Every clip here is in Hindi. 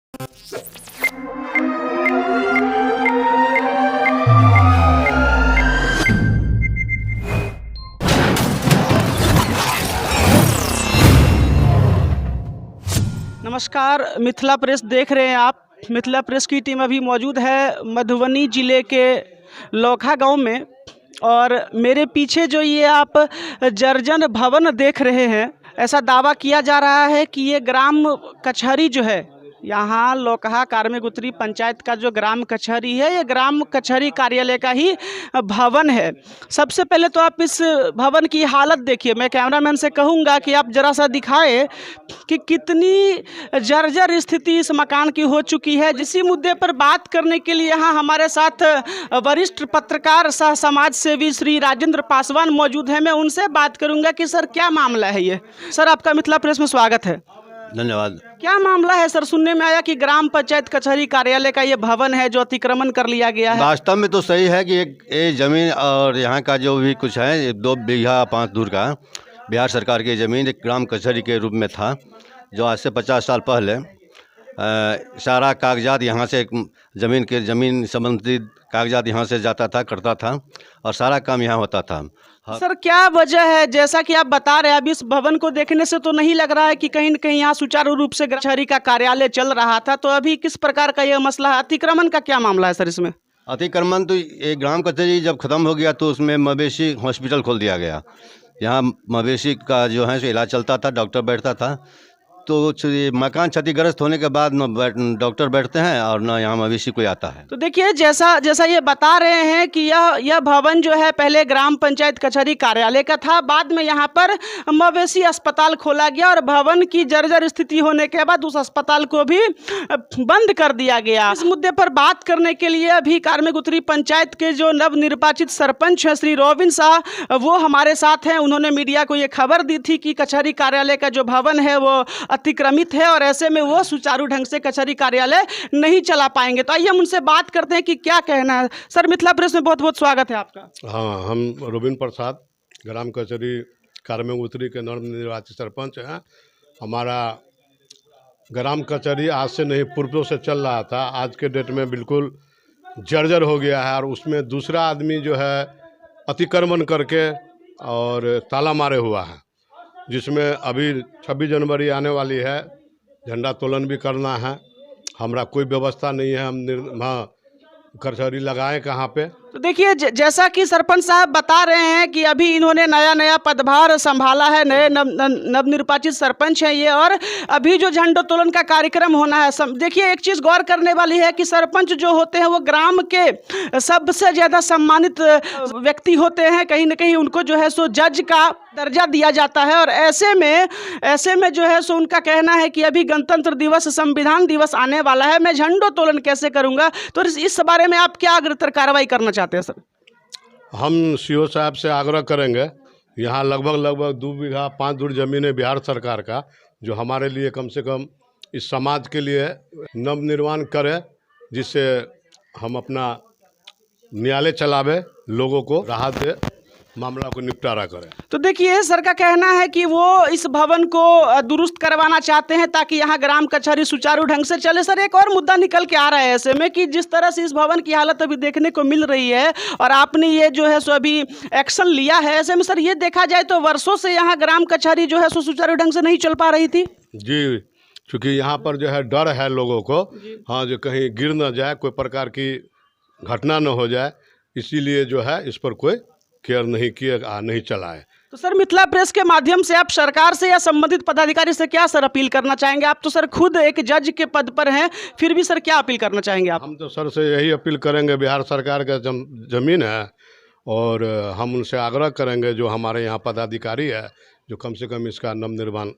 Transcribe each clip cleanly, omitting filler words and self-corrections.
नमस्कार, मिथिला प्रेस देख रहे हैं आप। मिथिला प्रेस की टीम अभी मौजूद है मधुबनी ज़िले के लोखा गांव में, और मेरे पीछे जो ये आप जर्जर भवन देख रहे हैं, ऐसा दावा किया जा रहा है कि ये ग्राम कचहरी जो है, यहाँ लोकहा कार्मिक उत्तरी पंचायत का जो ग्राम कचहरी है, ये ग्राम कचहरी कार्यालय का ही भवन है। सबसे पहले तो आप इस भवन की हालत देखिए। मैं कैमरामैन से कहूँगा कि आप जरा सा दिखाएं कि कितनी जर्जर स्थिति इस मकान की हो चुकी है। इसी मुद्दे पर बात करने के लिए यहाँ हमारे साथ वरिष्ठ पत्रकार सह समाज सेवी श्री राजेंद्र पासवान मौजूद हैं। मैं उनसे बात करूँगा कि सर क्या मामला है ये। सर, आपका मिथिला प्रेस में स्वागत है। धन्यवाद। क्या मामला है सर? सुनने में आया कि ग्राम पंचायत कचहरी कार्यालय का ये भवन है जो अतिक्रमण कर लिया गया है। वास्तव में तो सही है कि एक ज़मीन और यहाँ का जो भी कुछ है 2 बीघा 5 दूर का बिहार सरकार की ज़मीन एक ग्राम कचहरी के रूप में था, जो आज से 50 साल पहले सारा कागजात यहाँ से ज़मीन संबंधित कागजात यहाँ से जाता था, करता था और सारा काम यहाँ होता था। सर, क्या वजह है? जैसा कि आप बता रहे हैं, अभी इस भवन को देखने से तो नहीं लग रहा है कि कहीं न कहीं यहाँ सुचारू रूप से कचहरी का कार्यालय चल रहा था। तो अभी किस प्रकार का यह मसला है? अतिक्रमण का क्या मामला है सर इसमें? अतिक्रमण तो ये ग्राम कचहरी जब ख़त्म हो गया तो उसमें मवेशी हॉस्पिटल खोल दिया गया। यहाँ मवेशी का जो है सो इलाज चलता था, डॉक्टर बैठता था। तो मकान क्षतिग्रस्त होने के बाद न डॉक्टर बैठते हैं और न यहाँ मवेशी कोई आता है। तो देखिए, जैसा ये बता रहे हैं कि यह भवन जो है पहले ग्राम पंचायत कचहरी कार्यालय का था, बाद में यहाँ पर मवेशी अस्पताल खोला गया और भवन की जर्जर स्थिति होने के बाद उस अस्पताल को भी बंद कर दिया गया। इस मुद्दे पर बात करने के लिए अभी कार्मिक उत्तरी पंचायत के जो नवनिर्वाचित सरपंच हैं श्री रोबिन शाह, वो हमारे साथ हैं। उन्होंने मीडिया को ये खबर दी थी कि कचहरी कार्यालय का जो भवन है वो अतिक्रमित है और ऐसे में वो सुचारू ढंग से कचहरी कार्यालय नहीं चला पाएंगे। तो आइए हम उनसे बात करते हैं कि क्या कहना है। सर, मिथिला प्रेस में बहुत बहुत स्वागत है आपका। हाँ, हम रोबिन प्रसाद ग्राम कचहरी कार्मिक उत्तरी के नवनिर्वाचित सरपंच हैं। हमारा ग्राम कचहरी आज से नहीं पूर्वों से चल रहा था, आज के डेट में बिल्कुल जर्जर हो गया है और उसमें दूसरा आदमी जो है अतिक्रमण करके और ताला मारे हुआ है, जिसमें अभी 26 जनवरी आने वाली है, झंडा तोलन भी करना है। हमारा कोई व्यवस्था नहीं है, हम कचहरी लगाएं कहाँ पे। तो देखिए, जैसा कि सरपंच साहब बता रहे हैं कि अभी इन्होंने नया पदभार संभाला है, नए नवनिर्वाचित सरपंच हैं ये, और अभी जो झंडोत्तोलन का कार्यक्रम होना है। देखिए, एक चीज़ गौर करने वाली है कि सरपंच जो होते हैं वो ग्राम के सबसे ज़्यादा सम्मानित व्यक्ति होते हैं। कहीं ना कहीं उनको जो है सो जज का दर्जा दिया जाता है और ऐसे में जो है सो उनका कहना है कि अभी गणतंत्र दिवस, संविधान दिवस आने वाला है, मैं झंडोत्तोलन कैसे करूँगा। तो इस बारे में आप क्या अग्रतर कार्रवाई करना चाहते हैं सर? हम सीओ साहब से आग्रह करेंगे, यहाँ लगभग 2 बीघा 5 दूर ज़मीन है बिहार सरकार का, जो हमारे लिए कम से कम इस समाज के लिए नवनिर्माण करे, जिससे हम अपना न्यायालय चलावे, लोगों को राहत दे, मामला को निपटारा करें। तो देखिए, सर का कहना है कि वो इस भवन को दुरुस्त करवाना चाहते हैं ताकि यहाँ ग्राम कचहरी सुचारू ढंग से चले। सर, एक और मुद्दा निकल के आ रहा है ऐसे में कि जिस तरह से इस भवन की हालत अभी देखने को मिल रही है और आपने ये जो है सो अभी एक्शन लिया है, ऐसे में सर ये देखा जाए तो वर्षों से यहाँ ग्राम कचहरी जो है सो सुचारू ढंग से नहीं चल पा रही थी। जी, क्योंकि यहाँ पर जो है डर है लोगों को, हाँ, जो कहीं गिर न जाए, कोई प्रकार की घटना न हो जाए, इसीलिए जो है इस पर कोई केयर नहीं किया, नहीं चला है। तो सर, मिथिला प्रेस के माध्यम से आप सरकार से या संबंधित पदाधिकारी से क्या सर अपील करना चाहेंगे? आप तो सर खुद एक जज के पद पर हैं, फिर भी सर क्या अपील करना चाहेंगे आप? हम तो सर से यही अपील करेंगे, बिहार सरकार का ज़मीन है और हम उनसे आग्रह करेंगे जो हमारे यहाँ पदाधिकारी है, जो कम से कम इसका नवनिर्माण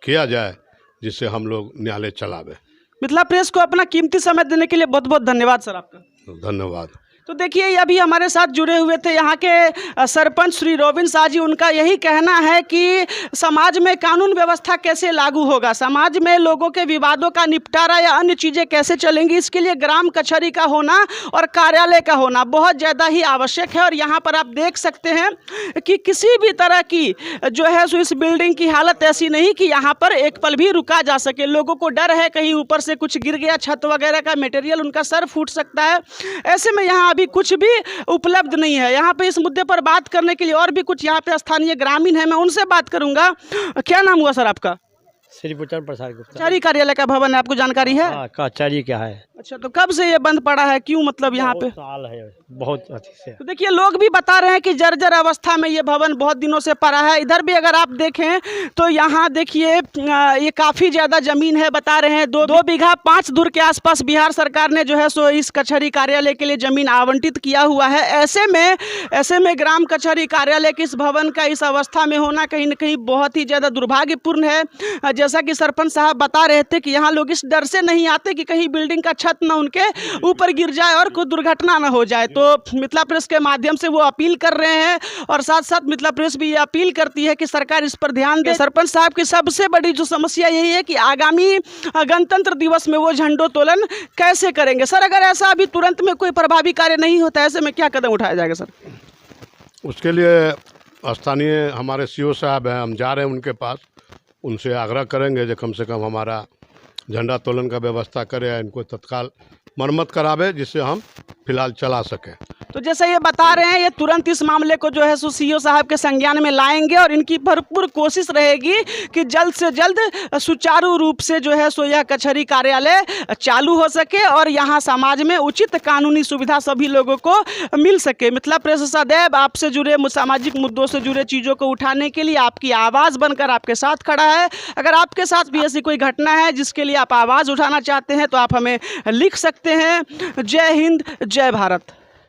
किया जाए, जिससे हम लोग न्यायालय चलावे। मिथिला प्रेस को अपना कीमती समय देने के लिए बहुत बहुत धन्यवाद सर आपका। धन्यवाद। तो देखिए ये अभी हमारे साथ जुड़े हुए थे यहाँ के सरपंच श्री रोबिन शाह जी। उनका यही कहना है कि समाज में कानून व्यवस्था कैसे लागू होगा, समाज में लोगों के विवादों का निपटारा या अन्य चीज़ें कैसे चलेंगी, इसके लिए ग्राम कचहरी का होना और कार्यालय का होना बहुत ज़्यादा ही आवश्यक है। और यहाँ पर आप देख सकते हैं कि किसी भी तरह की जो है सो इस बिल्डिंग की हालत ऐसी नहीं कि यहाँ पर एक पल भी रुका जा सके। लोगों को डर है कहीं ऊपर से कुछ गिर गया, छत वगैरह का मटेरियल, उनका सर फूट सकता है। ऐसे में यहाँ अभी कुछ भी उपलब्ध नहीं है। यहाँ पे इस मुद्दे पर बात करने के लिए और भी कुछ यहाँ पे स्थानीय ग्रामीण हैं, मैं उनसे बात करूँगा। क्या नाम हुआ सर आपका? श्री पुचन प्रसाद गुप्ता। कचहरी कार्यालय का भवन है, आपको जानकारी है? हाँ, कचहरी क्या है। अच्छा, तो कब से ये बंद पड़ा है, क्यों मतलब यहाँ पे? साल है, बहुत अच्छे से। तो देखिए लोग भी बता रहे हैं कि जर्जर अवस्था में ये भवन बहुत दिनों से पड़ा है। इधर भी अगर आप देखें तो यहाँ देखिए ये काफ़ी ज़्यादा ज़मीन है, बता रहे हैं 2 बीघा 5 धुर के आसपास बिहार सरकार ने जो है सो इस कचहरी कार्यालय के लिए ज़मीन आवंटित किया हुआ है। ऐसे में ग्राम कचहरी कार्यालय के इस भवन का इस अवस्था में होना कहीं ना कहीं बहुत ही ज़्यादा दुर्भाग्यपूर्ण है। जैसा कि सरपंच साहब बता रहे थे कि यहाँ लोग इस डर से नहीं आते कि कहीं बिल्डिंग का छत न उनके ऊपर गिर जाए और कोई दुर्घटना न हो जाए। तो मिथिला प्रेस के माध्यम से वो अपील कर रहे हैं और साथ साथ मिथिला प्रेस भी ये अपील करती है कि सरकार इस पर ध्यान दे। सरपंच साहब की सबसे बड़ी जो समस्या यही है कि आगामी गणतंत्र दिवस में वो झंडोत्तोलन कैसे करेंगे। सर अगर ऐसा अभी तुरंत में कोई प्रभावी कार्य नहीं होता, ऐसे में क्या कदम उठाया जाएगा सर? उसके लिए स्थानीय हमारे सीओ साहब हैं, हम जा रहे हैं उनके पास, उनसे आग्रह करेंगे जो कम से कम हमारा झंडा तोलन का व्यवस्था करे या इनको तत्काल मरम्मत करावे जिससे हम फिलहाल चला सकें। तो जैसे ये बता रहे हैं ये तुरंत इस मामले को जो है सो सीओ साहब के संज्ञान में लाएंगे और इनकी भरपूर कोशिश रहेगी कि जल्द से जल्द सुचारू रूप से जो है सो यह कचहरी कार्यालय चालू हो सके और यहाँ समाज में उचित कानूनी सुविधा सभी लोगों को मिल सके। मिथिला प्रेस सदैव आपसे जुड़े सामाजिक मुद्दों से जुड़े चीज़ों को उठाने के लिए आपकी आवाज़ बनकर आपके साथ खड़ा है। अगर आपके साथ भी ऐसी कोई घटना है जिसके लिए आप आवाज़ उठाना चाहते हैं तो आप हमें लिख सकते हैं। जय हिंद, जय भारत।